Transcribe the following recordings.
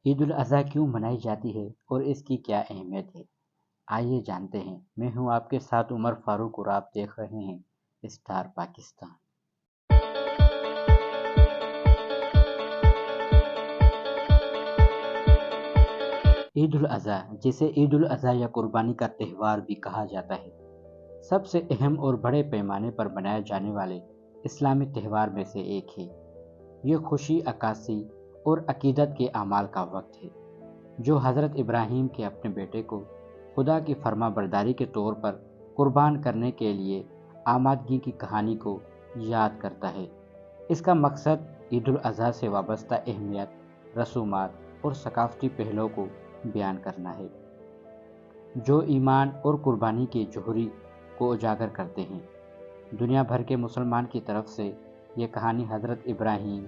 عید الاضحیٰ کیوں منائی جاتی ہے اور اس کی کیا اہمیت ہے؟ آئیے جانتے ہیں۔ میں ہوں آپ کے ساتھ عمر فاروق اور آپ دیکھ رہے ہیں اسٹار پاکستان۔ عید الاضحیٰ، جسے عید الاضحیٰ یا قربانی کا تہوار بھی کہا جاتا ہے، سب سے اہم اور بڑے پیمانے پر منائے جانے والے اسلامی تہوار میں سے ایک ہے۔ یہ خوشی، عکاسی اور عقیدت کے اعمال کا وقت ہے، جو حضرت ابراہیم کے اپنے بیٹے کو خدا کی فرما برداری کے طور پر قربان کرنے کے لیے آمادگی کی کہانی کو یاد کرتا ہے۔ اس کا مقصد عید الاضحیٰ سے وابستہ اہمیت، رسومات اور ثقافتی پہلوؤں کو بیان کرنا ہے، جو ایمان اور قربانی کے جوہری کو اجاگر کرتے ہیں۔ دنیا بھر کے مسلمان کی طرف سے یہ کہانی حضرت ابراہیم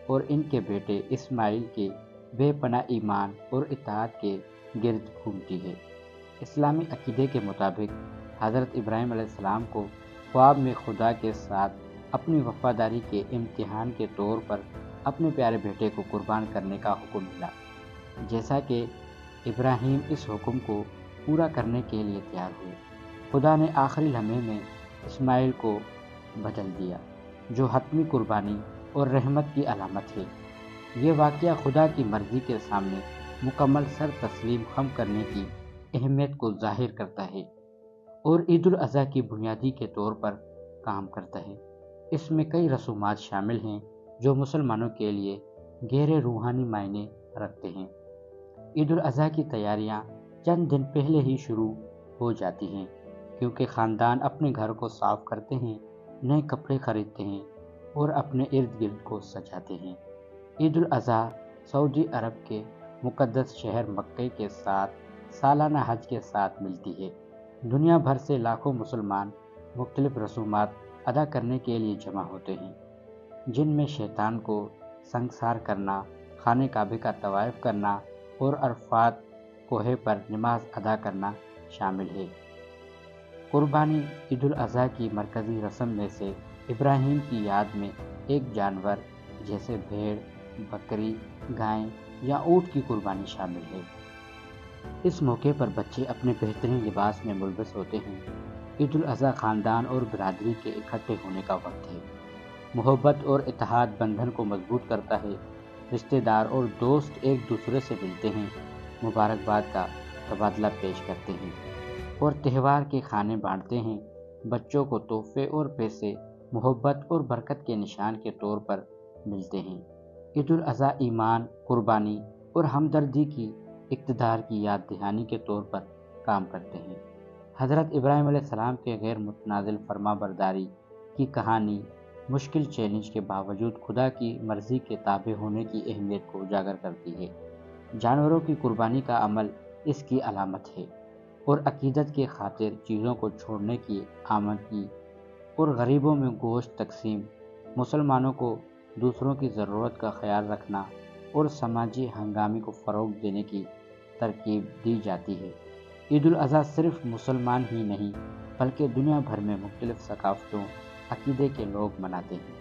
اور ان کے بیٹے اسماعیل کے بے پناہ ایمان اور اطاعت کے گرد گھومتی ہے۔ اسلامی عقیدے کے مطابق حضرت ابراہیم علیہ السلام کو خواب میں خدا کے ساتھ اپنی وفاداری کے امتحان کے طور پر اپنے پیارے بیٹے کو قربان کرنے کا حکم ملا۔ جیسا کہ ابراہیم اس حکم کو پورا کرنے کے لیے تیار ہوئے، خدا نے آخری لمحے میں اسماعیل کو بدل دیا، جو حتمی قربانی اور رحمت کی علامت ہے۔ یہ واقعہ خدا کی مرضی کے سامنے مکمل سر تسلیم خم کرنے کی اہمیت کو ظاہر کرتا ہے اور عید الاضحیٰ کی بنیادی کے طور پر کام کرتا ہے۔ اس میں کئی رسومات شامل ہیں جو مسلمانوں کے لیے گہرے روحانی معنی رکھتے ہیں۔ عید الاضحیٰ کی تیاریاں چند دن پہلے ہی شروع ہو جاتی ہیں، کیونکہ خاندان اپنے گھر کو صاف کرتے ہیں، نئے کپڑے خریدتے ہیں اور اپنے ارد گرد کو سجاتے ہیں۔ عید الاضحیٰ سعودی عرب کے مقدس شہر مکہ کے ساتھ سالانہ حج کے ساتھ ملتی ہے۔ دنیا بھر سے لاکھوں مسلمان مختلف رسومات ادا کرنے کے لیے جمع ہوتے ہیں، جن میں شیطان کو سنگسار کرنا، خانہ کعبہ کا طواف کرنا اور عرفات کوہ پر نماز ادا کرنا شامل ہے۔ قربانی عید الاضحیٰ کی مرکزی رسم میں سے ابراہیم کی یاد میں ایک جانور جیسے بھیڑ، بکری، گائے یا اونٹ کی قربانی شامل ہے۔ اس موقع پر بچے اپنے بہترین لباس میں ملبس ہوتے ہیں۔ عید الاضحیٰ خاندان اور برادری کے اکٹھے ہونے کا وقت ہے۔ محبت اور اتحاد بندھن کو مضبوط کرتا ہے۔ رشتہ دار اور دوست ایک دوسرے سے ملتے ہیں، مبارکباد کا تبادلہ پیش کرتے ہیں اور تہوار کے کھانے بانٹتے ہیں۔ بچوں کو تحفے اور پیسے محبت اور برکت کے نشان کے طور پر ملتے ہیں۔ عید الاضحیٰ ایمان، قربانی اور ہمدردی کی اقتدار کی یاد دہانی کے طور پر کام کرتے ہیں۔ حضرت ابراہیم علیہ السلام کے غیر متنازل فرما برداری کی کہانی مشکل چیلنج کے باوجود خدا کی مرضی کے تابع ہونے کی اہمیت کو اجاگر کرتی ہے۔ جانوروں کی قربانی کا عمل اس کی علامت ہے اور عقیدت کی خاطر چیزوں کو چھوڑنے کی آمادگی اور غریبوں میں گوشت تقسیم، مسلمانوں کو دوسروں کی ضرورت کا خیال رکھنا اور سماجی ہنگامے کو فروغ دینے کی ترغیب دی جاتی ہے۔ عید الاضحیٰ صرف مسلمان ہی نہیں بلکہ دنیا بھر میں مختلف ثقافتوں، عقیدے کے لوگ مناتے ہیں۔